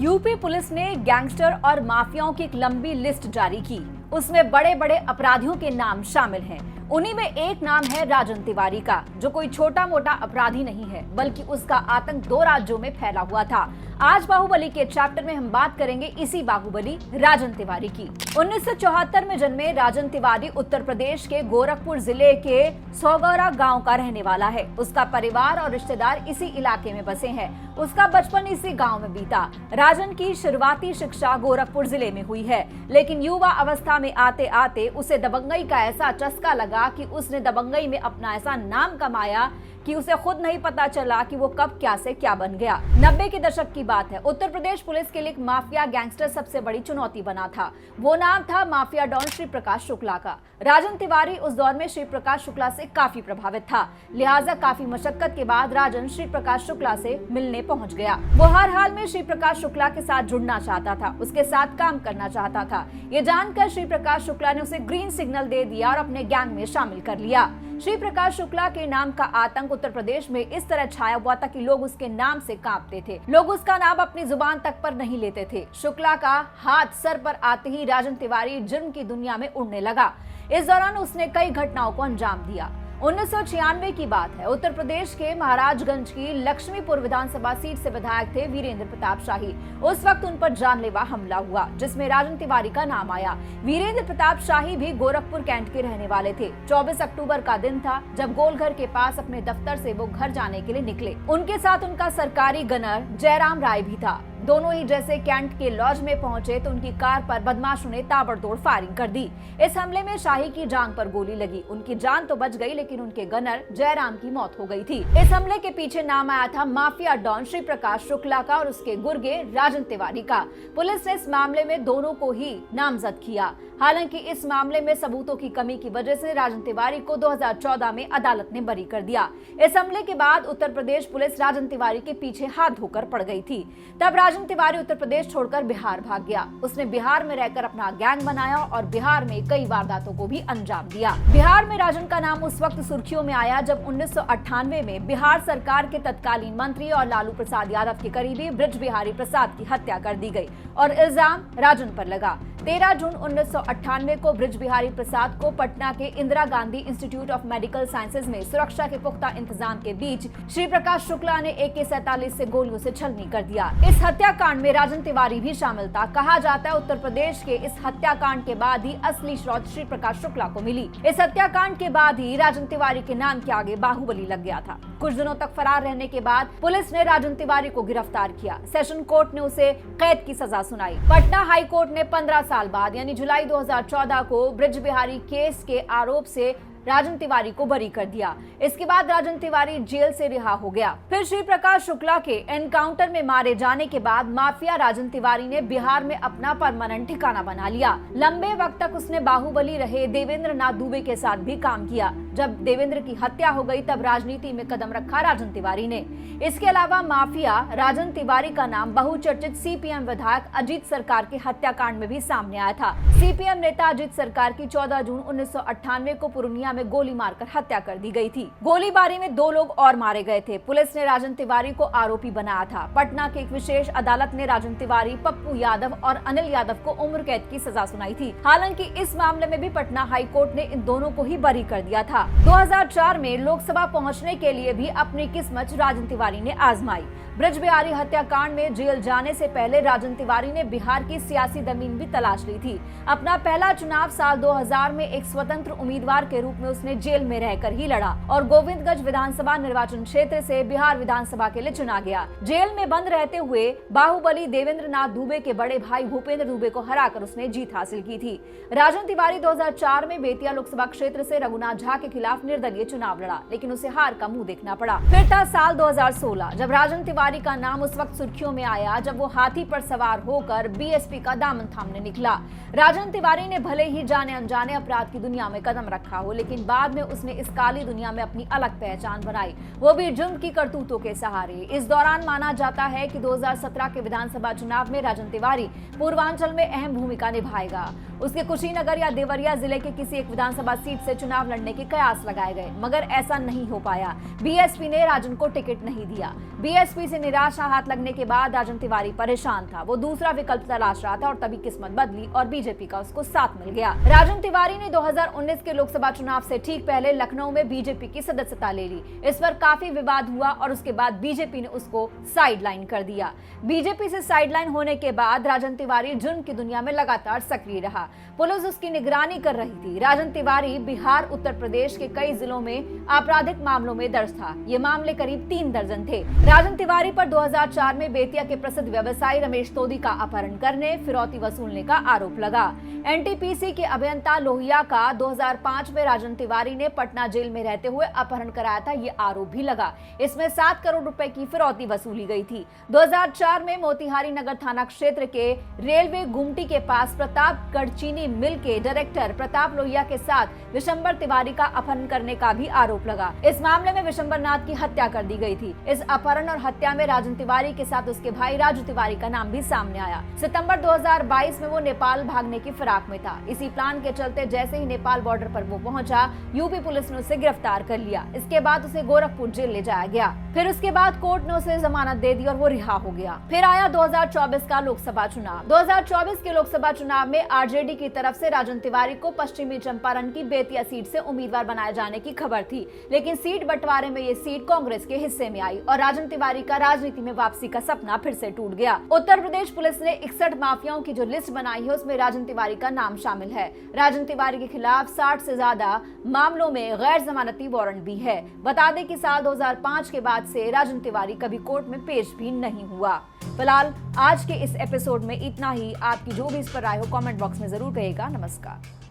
UP police ने gangster और माफियाओं की एक लंबी लिस्ट जारी की। उसमें बड़े बड़े अपराधियों के नाम शामिल हैं। उन्हीं में एक नाम है राजन तिवारी का, जो कोई छोटा मोटा अपराधी नहीं है, बल्कि उसका आतंक 2 राज्यों में फैला हुआ था। आज बाहुबली के चैप्टर में हम बात करेंगे इसी बाहुबली राजन तिवारी की। 1974 में जन्मे राजन तिवारी उत्तर प्रदेश के गोरखपुर जिले के सौगौरा गांव का रहने वाला है। उसका परिवार और रिश्तेदार इसी इलाके में बसे हैं। उसका बचपन इसी गांव में बीता। राजन की शुरुआती शिक्षा गोरखपुर जिले में हुई है, लेकिन युवा अवस्था में आते आते उसे दबंगई का ऐसा चस्का लगा कि उसने दबंगई में अपना ऐसा नाम कमाया कि उसे खुद नहीं पता चला कि वो कब क्या से क्या बन गया। 90 के दशक की बात है। उत्तर प्रदेश पुलिस के लिए माफिया गैंगस्टर सबसे बड़ी चुनौती बना था। वो नाम था माफिया डॉन श्री प्रकाश शुक्ला का। राजन तिवारी उस दौर में श्री प्रकाश शुक्ला से काफी प्रभावित था, लिहाजा काफी मशक्कत के बाद राजन श्री प्रकाश शुक्ला से मिलने पहुंच गया। वो हर हाल में श्री प्रकाश शुक्ला के साथ जुड़ना चाहता था, उसके साथ काम करना चाहता था। ये जानकर श्री प्रकाश शुक्ला ने उसे ग्रीन सिग्नल दे दिया और अपने गैंग में शामिल कर लिया। श्री प्रकाश शुक्ला के नाम का आतंक उत्तर प्रदेश में इस तरह छाया हुआ था कि लोग उसके नाम से कांपते थे। लोग उसका नाम अपनी जुबान तक पर नहीं लेते थे। शुक्ला का हाथ सर पर आते ही राजन तिवारी जुर्म की दुनिया में उड़ने लगा। इस दौरान उसने कई घटनाओं को अंजाम दिया। 1996 की बात है। उत्तर प्रदेश के महाराजगंज की लक्ष्मीपुर विधानसभा सीट से विधायक थे वीरेंद्र प्रताप शाही। उस वक्त उन पर जानलेवा हमला हुआ, जिसमें राजन तिवारी का नाम आया। वीरेंद्र प्रताप शाही भी गोरखपुर कैंट के रहने वाले थे। 24 अक्टूबर का दिन था जब गोलघर के पास अपने दफ्तर से वो घर जाने के लिए निकले। उनके साथ उनका सरकारी गनर जयराम राय भी था। दोनों ही जैसे कैंट के लॉज में पहुंचे तो उनकी कार पर बदमाशों ने ताबड़तोड़ फायरिंग कर दी। इस हमले में शाही की जांघ पर गोली लगी। उनकी जान तो बच गई, लेकिन उनके गनर जयराम की मौत हो गई थी। इस हमले के पीछे नाम आया था माफिया डॉन श्री प्रकाश शुक्ला का और उसके गुर्गे राजन तिवारी का। पुलिस ने इस मामले में दोनों को ही नामजद किया। हालांकि इस मामले में सबूतों की कमी की वजह से राजन तिवारी को 2014 में अदालत ने बरी कर दिया। इस हमले के बाद उत्तर प्रदेश पुलिस राजन तिवारी के पीछे हाथ धोकर पड़ गई थी। तब राजन तिवारी उत्तर प्रदेश छोड़कर बिहार भाग गया। उसने बिहार में रहकर अपना गैंग बनाया और बिहार में कई वारदातों को भी अंजाम दिया। बिहार में राजन का नाम उस वक्त सुर्खियों में आया जब 1998 में बिहार सरकार के तत्कालीन मंत्री और लालू प्रसाद यादव के करीबी ब्रिज बिहारी प्रसाद की हत्या कर दी गई और इल्जाम राजन पर लगा। 13 जून 1998 को ब्रिज बिहारी प्रसाद को पटना के Indira Gandhi institute of medical sciences में सुरक्षा के पुख्ता इंतजाम के बीच श्री प्रकाश शुक्ला ने AK-47 से गोलियों से छलनी कर दिया। इस हत्याकांड में राजन तिवारी भी शामिल था। कहा जाता है उत्तर प्रदेश के इस हत्याकांड के बाद ही असली श्रौत श्री प्रकाश शुक्ला को मिली। इस हत्याकांड के बाद ही राजन तिवारी के नाम के आगे बाहुबली लग गया था। कुछ दिनों तक फरार रहने के बाद पुलिस ने राजन तिवारी को गिरफ्तार किया। सेशन कोर्ट ने उसे कैद की सजा सुनाई। पटना हाई कोर्ट ने 15 साल बाद यानी जुलाई 2014 को ब्रिज बिहारी केस के आरोप से राजन तिवारी को बरी कर दिया। इसके बाद राजन तिवारी जेल से रिहा हो गया। फिर श्री प्रकाश शुक्ला के एनकाउंटर में मारे जाने के बाद माफिया राजन तिवारी ने बिहार में अपना परमानेंट ठिकाना बना लिया। लंबे वक्त तक उसने बाहुबली रहे देवेंद्र नाथ दुबे के साथ भी काम किया। जब देवेंद्र की हत्या हो गई तब राजनीति में कदम रखा राजन तिवारी ने। इसके अलावा माफिया राजन तिवारी का नाम बहुचर्चित CPM विधायक अजीत सरकार के हत्याकांड में भी सामने आया था। CPM नेता अजीत सरकार की 14 जून 1998 को पूर्णिया में गोली मारकर हत्या कर दी गई थी। गोलीबारी में 2 लोग और मारे गए थे। पुलिस ने राजन तिवारी को आरोपी बनाया था। पटना की एक विशेष अदालत ने राजन तिवारी, पप्पू यादव और अनिल यादव को उम्र कैद की सजा सुनाई थी। हालांकि इस मामले में भी पटना हाई कोर्ट ने इन दोनों को ही बरी कर दिया था। 2004 में लोकसभा पहुंचने के लिए भी अपनी किस्मत राजन तिवारी ने आजमाई। ब्रिज बिहारी हत्याकांड में जेल जाने से पहले राजन तिवारी ने बिहार की सियासी जमीन भी तलाश ली थी। अपना पहला चुनाव साल 2000 में एक स्वतंत्र उम्मीदवार के रूप में उसने जेल में रहकर ही लड़ा और गोविंदगंज विधानसभा निर्वाचन क्षेत्र से बिहार विधानसभा के लिए चुना गया। जेल में बंद रहते हुए बाहुबली देवेंद्र नाथ दुबे के बड़े भाई भूपेंद्र दुबे को हराकर उसने जीत हासिल की थी। राजन तिवारी 2004 में बेतिया लोकसभा क्षेत्र से रघुनाथ झा के खिलाफ निर्दलीय चुनाव लड़ा, लेकिन उसे हार का मुंह देखना पड़ा। फिर था साल 2016 जब राजन तिवारी का नाम उस वक्त सुर्खियों में आया जब वो हाथी पर सवार होकर BSP का दामन थामने निकला। राजन तिवारी ने भले ही जाने अनजाने अपराध की दुनिया में कदम रखा हो, लेकिन बाद में उसने इस काली दुनिया में अपनी अलग पहचान बनाई, वो भी जुर्म की करतूतों के सहारे। इस दौरान माना जाता है कि 2017 के विधानसभा चुनाव में राजन तिवारी पूर्वांचल में अहम भूमिका निभाएगा। उसके कुशीनगर या देवरिया जिले के किसी एक विधानसभा सीट से चुनाव लड़ने के कयास लगाए गए, मगर ऐसा नहीं हो पाया। BSP ने राजन को टिकट नहीं दिया। BSP से निराशा हाथ लगने के बाद राजन तिवारी परेशान था। वो दूसरा विकल्प तलाश रहा था और तभी किस्मत बदली और बीजेपी का उसको साथ मिल गया। राजन तिवारी ने 2019 के लोकसभा चुनाव से ठीक पहले लखनऊ में बीजेपी की सदस्यता ले ली। इस पर काफी विवाद हुआ और उसके बाद बीजेपी ने उसको साइडलाइन कर दिया। बीजेपी से साइडलाइन होने के बाद राजन तिवारी जुर्म की दुनिया में लगातार सक्रिय रहा। पुलिस उसकी निगरानी कर रही थी। राजन तिवारी बिहार, उत्तर प्रदेश के कई जिलों में आपराधिक मामलों में दर्ज था। ये मामले करीब 3 दर्जन थे। राजन तिवारी पर 2004 में बेतिया के प्रसिद्ध व्यवसायी रमेश तोदी का अपहरण करने, फिरौती वसूलने का आरोप लगा। एनटीपीसी के अभियंता लोहिया का 2005 में राजन तिवारी ने पटना जेल में रहते हुए अपहरण कराया था, ये आरोप भी लगा। इसमें 7 करोड़ रुपए की फिरौती वसूली गई थी। 2004 में मोतिहारी नगर थाना क्षेत्र के रेलवे गुमटी के पास प्रतापगढ़ चीनी मिल के डायरेक्टर प्रताप लोहिया के साथ विशंबर तिवारी का अपहरण करने का भी आरोप लगा। इस मामले में विशंबर नाथ की हत्या कर दी गई थी। इस अपहरण और हत्या में राजन तिवारी के साथ उसके भाई राजू तिवारी का नाम भी सामने आया। सितंबर 2022 में वो नेपाल भागने की फिराक में था। इसी प्लान के चलते जैसे ही नेपाल बॉर्डर पर वो पहुंचा, यूपी पुलिस ने उसे गिरफ्तार कर लिया। इसके बाद उसे गोरखपुर जेल ले जाया गया। फिर उसके बाद कोर्ट ने उसे जमानत दे दी और वो रिहा हो गया। फिर आया 2024 का लोकसभा चुनाव। 2024 के लोकसभा चुनाव में आरजेडी की तरफ से राजन तिवारी को पश्चिमी चंपारण की बेतिया सीट से उम्मीदवार बनाए जाने की खबर थी, लेकिन सीट बंटवारे में ये सीट कांग्रेस के हिस्से में आई और राजन तिवारी का राजनीति में वापसी का सपना फिर से टूट गया। उत्तर प्रदेश पुलिस ने 61 माफियाओं की जो लिस्ट बनाई है, उसमें राजन तिवारी का नाम शामिल है। राजन तिवारी के खिलाफ 60 से ज्यादा मामलों में गैर जमानती वारंट भी है। बता दें कि साल 2005 के बाद से राजन तिवारी कभी कोर्ट में पेश भी नहीं हुआ। फिलहाल आज के इस एपिसोड में इतना ही। आपकी जो भी इस पर राय हो कमेंट बॉक्स में जरूर कहिएगा। नमस्कार।